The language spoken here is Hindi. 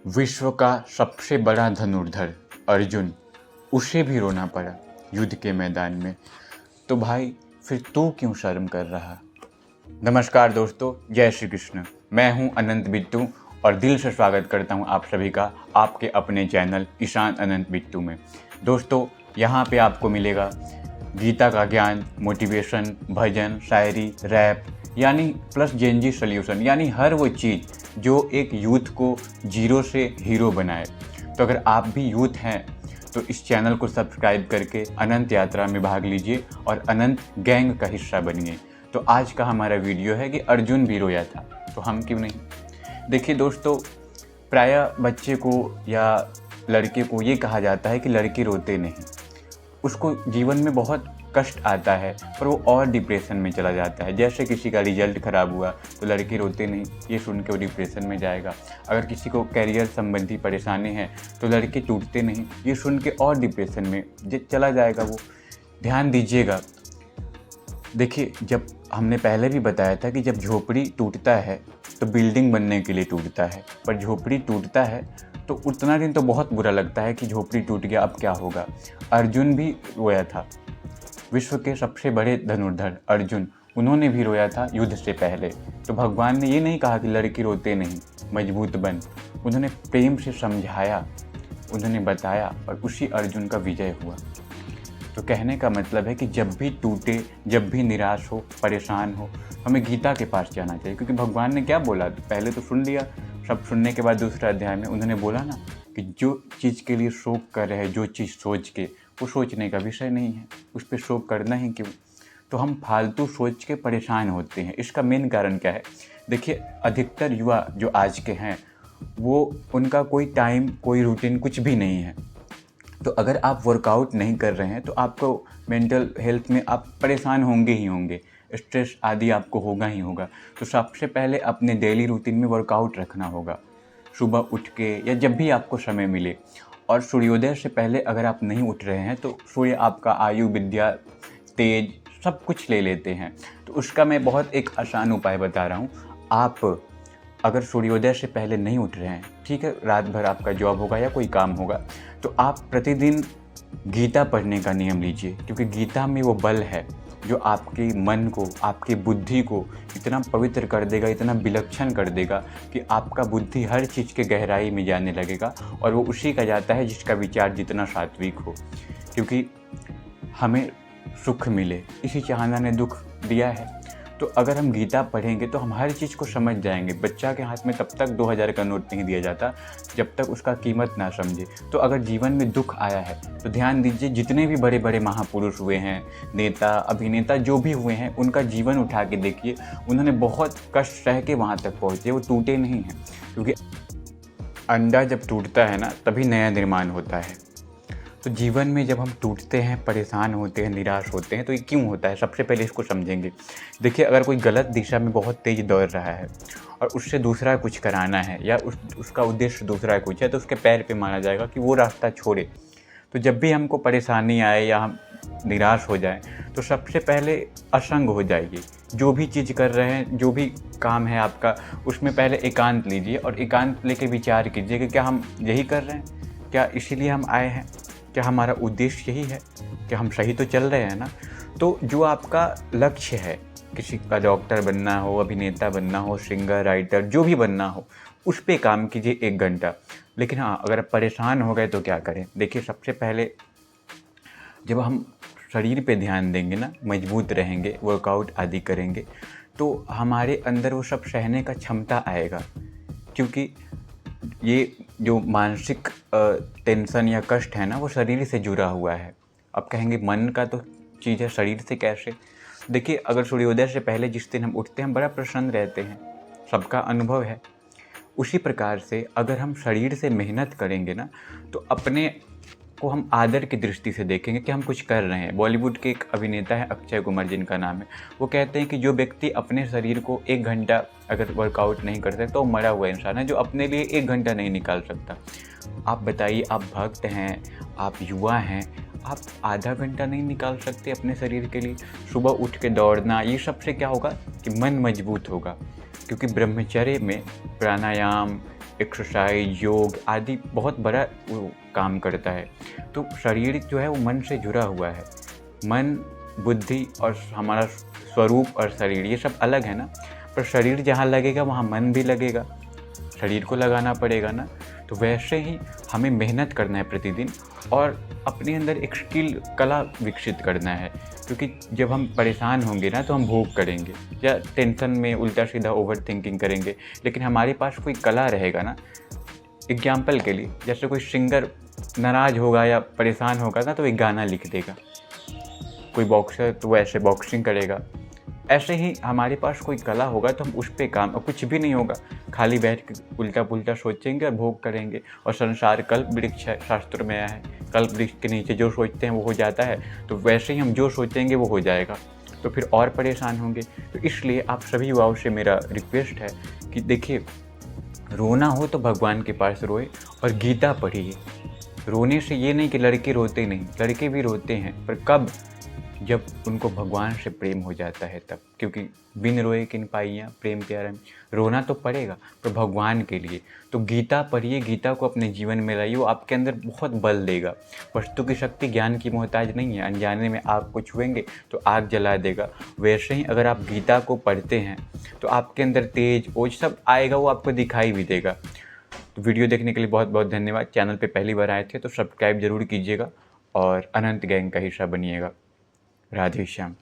विश्व का सबसे बड़ा धनुर्धर अर्जुन, उसे भी रोना पड़ा युद्ध के मैदान में। तो भाई फिर तू क्यों शर्म कर रहा। नमस्कार दोस्तों, जय श्री कृष्ण। मैं हूं अनंत बिट्टू और दिल से स्वागत करता हूं आप सभी का आपके अपने चैनल ईशान अनंत बिट्टू में। दोस्तों, यहां पे आपको मिलेगा गीता का ज्ञान, मोटिवेशन, भजन, शायरी, रैप यानी प्लस जेनजी सोल्यूशन, यानी हर वो चीज़ जो एक यूथ को जीरो से हीरो बनाए। तो अगर आप भी यूथ हैं तो इस चैनल को सब्सक्राइब करके अनंत यात्रा में भाग लीजिए और अनंत गैंग का हिस्सा बनिए। तो आज का हमारा वीडियो है कि अर्जुन भी रोया था, तो हम क्यों नहीं। देखिए दोस्तों, प्रायः बच्चे को या लड़के को ये कहा जाता है कि लड़के रोते नहीं, उसको जीवन में बहुत कष्ट आता है पर वो और डिप्रेशन में चला जाता है। जैसे किसी का रिजल्ट ख़राब हुआ तो लड़के रोते नहीं, ये सुन के वो डिप्रेशन में जाएगा। अगर किसी को कैरियर संबंधी परेशानी है तो लड़के टूटते नहीं, ये सुन के और डिप्रेशन में चला जाएगा वो। ध्यान दीजिएगा। देखिए, जब हमने पहले भी बताया था कि जब झोपड़ी टूटता है तो बिल्डिंग बनने के लिए टूटता है, पर झोपड़ी टूटता है तो उतना दिन तो बहुत बुरा लगता है कि झोपड़ी टूट गया, अब क्या होगा। अर्जुन भी रोया था। विश्व के सबसे बड़े धनुर्धर अर्जुन, उन्होंने भी रोया था युद्ध से पहले। तो भगवान ने ये नहीं कहा कि लड़की रोते नहीं, मजबूत बन। उन्होंने प्रेम से समझाया, उन्होंने बताया और उसी अर्जुन का विजय हुआ। तो कहने का मतलब है कि जब भी टूटे, जब भी निराश हो, परेशान हो, हमें गीता के पास जाना चाहिए। क्योंकि भगवान ने क्या बोला, पहले तो सुन लिया, सब सुनने के बाद दूसरा अध्याय में उन्होंने बोला ना कि जो चीज़ के लिए शोक कर रहे हैं, जो चीज़ सोच के, वो सोचने का विषय नहीं है, उस पर शोक करना ही क्यों। तो हम फालतू सोच के परेशान होते हैं। इसका मेन कारण क्या है? देखिए, अधिकतर युवा जो आज के हैं वो उनका कोई टाइम, कोई रूटीन कुछ भी नहीं है। तो अगर आप वर्कआउट नहीं कर रहे हैं तो आपको मेंटल हेल्थ में आप परेशान होंगे ही होंगे, स्ट्रेस आदि आपको होगा ही होगा। तो सबसे पहले अपने डेली रूटीन में वर्कआउट रखना होगा, सुबह उठ के या जब भी आपको समय मिले। और सूर्योदय से पहले अगर आप नहीं उठ रहे हैं तो सूर्य आपका आयु, विद्या, तेज सब कुछ ले लेते हैं। तो उसका मैं बहुत एक आसान उपाय बता रहा हूँ। आप अगर सूर्योदय से पहले नहीं उठ रहे हैं, ठीक है, रात भर आपका जॉब होगा या कोई काम होगा, तो आप प्रतिदिन गीता पढ़ने का नियम लीजिए। क्योंकि गीता में वो बल है जो आपके मन को, आपकी बुद्धि को इतना पवित्र कर देगा, इतना विलक्षण कर देगा कि आपका बुद्धि हर चीज़ के गहराई में जाने लगेगा। और वो उसी का जाता है जिसका विचार जितना सात्विक हो। क्योंकि हमें सुख मिले, इसी चाहना ने दुख दिया है। तो अगर हम गीता पढ़ेंगे तो हम हर चीज़ को समझ जाएंगे। बच्चा के हाथ में तब तक 2000 का नोट नहीं दिया जाता जब तक उसका कीमत ना समझे। तो अगर जीवन में दुख आया है तो ध्यान दीजिए, जितने भी बड़े बड़े महापुरुष हुए हैं, नेता, अभिनेता जो भी हुए हैं, उनका जीवन उठा के देखिए, उन्होंने बहुत कष्ट सह के वहाँ तक पहुँचे, वो टूटे नहीं हैं। क्योंकि अंडा जब टूटता है ना, तभी नया निर्माण होता है। तो जीवन में जब हम टूटते हैं, परेशान होते हैं, निराश होते हैं, तो ये क्यों होता है, सबसे पहले इसको समझेंगे। देखिए, अगर कोई गलत दिशा में बहुत तेज़ दौड़ रहा है और उससे दूसरा कुछ कराना है या उसका उद्देश्य दूसरा कुछ है, तो उसके पैर पे माना जाएगा कि वो रास्ता छोड़े। तो जब भी हमको परेशानी आए या हम निराश हो जाएं, तो सबसे पहले असंग हो जाइए। जो भी चीज़ कर रहे हैं, जो भी काम है आपका, उसमें पहले एकांत लीजिए और एकांत लेके विचार कीजिए कि क्या हम यही कर रहे हैं, क्या इसीलिए हम आए हैं, क्या हमारा उद्देश्य यही है, क्या हम सही तो चल रहे हैं ना। तो जो आपका लक्ष्य है, किसी का डॉक्टर बनना हो, अभिनेता बनना हो, सिंगर, राइटर, जो भी बनना हो, उस पे काम कीजिए 1 घंटा। लेकिन हाँ, अगर आप परेशान हो गए तो क्या करें? देखिए, सबसे पहले जब हम शरीर पे ध्यान देंगे ना, मजबूत रहेंगे, वर्कआउट आदि करेंगे, तो हमारे अंदर वो सब सहने का क्षमता आएगा। क्योंकि ये जो मानसिक टेंशन या कष्ट है ना, वो शरीर से जुड़ा हुआ है। अब कहेंगे मन का तो चीज़ है, शरीर से कैसे? देखिए, अगर सूर्योदय से पहले जिस दिन हम उठते हैं, हम बड़ा प्रसन्न रहते हैं, सबका अनुभव है। उसी प्रकार से अगर हम शरीर से मेहनत करेंगे ना, तो अपने को हम आदर की दृष्टि से देखेंगे कि हम कुछ कर रहे हैं। बॉलीवुड के एक अभिनेता है अक्षय कुमार, जिनका नाम है, वो कहते हैं कि जो व्यक्ति अपने शरीर को 1 घंटा अगर वर्कआउट नहीं कर सकता, तो मरा हुआ इंसान है, जो अपने लिए 1 घंटा नहीं निकाल सकता। आप बताइए, आप भक्त हैं, आप युवा हैं, आप आधा घंटा नहीं निकाल सकते अपने शरीर के लिए? सुबह उठ के दौड़ना, ये सबसे क्या होगा कि मन मजबूत होगा। क्योंकि ब्रह्मचर्य में प्राणायाम, एक्सरसाइज, योग आदि बहुत बड़ा वो काम करता है। तो शरीर जो है वो मन से जुड़ा हुआ है। मन, बुद्धि और हमारा स्वरूप और शरीर ये सब अलग है ना, पर शरीर जहाँ लगेगा वहाँ मन भी लगेगा, शरीर को लगाना पड़ेगा ना। तो वैसे ही हमें मेहनत करना है प्रतिदिन और अपने अंदर एक स्किल, कला विकसित करना है। क्योंकि जब हम परेशान होंगे ना तो हम भोग करेंगे या टेंशन में उल्टा सीधा ओवर थिंकिंग करेंगे, लेकिन हमारे पास कोई कला रहेगा ना। एग्जाम्पल के लिए, जैसे कोई सिंगर नाराज़ होगा या परेशान होगा ना तो एक गाना लिख देगा, कोई बॉक्सर तो वैसे बॉक्सिंग करेगा। ऐसे ही हमारे पास कोई कला होगा तो हम उस पे काम, और कुछ भी नहीं होगा, खाली बैठ के उल्टा पुल्टा सोचेंगे और भोग करेंगे। और संसार कल्प वृक्ष है, शास्त्र में आया है, कल्प वृक्ष के नीचे जो सोचते हैं वो हो जाता है। तो वैसे ही हम जो सोचेंगे वो हो जाएगा, तो फिर और परेशान होंगे। तो इसलिए आप सभी युवाओं से मेरा रिक्वेस्ट है कि देखिए, रोना हो तो भगवान के पास रोए और गीता पढ़िए। रोने से ये नहीं कि लड़के रोते नहीं, लड़के भी रोते हैं, पर कब? जब उनको भगवान से प्रेम हो जाता है तब। क्योंकि बिन रोए किन पाइयाँ प्रेम प्यारा में, रोना तो पड़ेगा पर भगवान के लिए। तो गीता पढ़िए, गीता को अपने जीवन में लाइए, वो आपके अंदर बहुत बल देगा। वस्तु की शक्ति ज्ञान की मोहताज नहीं है, अनजाने में आग को छुएंगे तो आग जला देगा। वैसे ही अगर आप गीता को पढ़ते हैं तो आपके अंदर तेज ओज सब आएगा, वो आपको दिखाई भी देगा। तो वीडियो देखने के लिए बहुत बहुत धन्यवाद। चैनल पे पहली बार आए थे तो सब्सक्राइब जरूर कीजिएगा और अनंत गैंग का हिस्सा बनिएगा। राधे श्याम।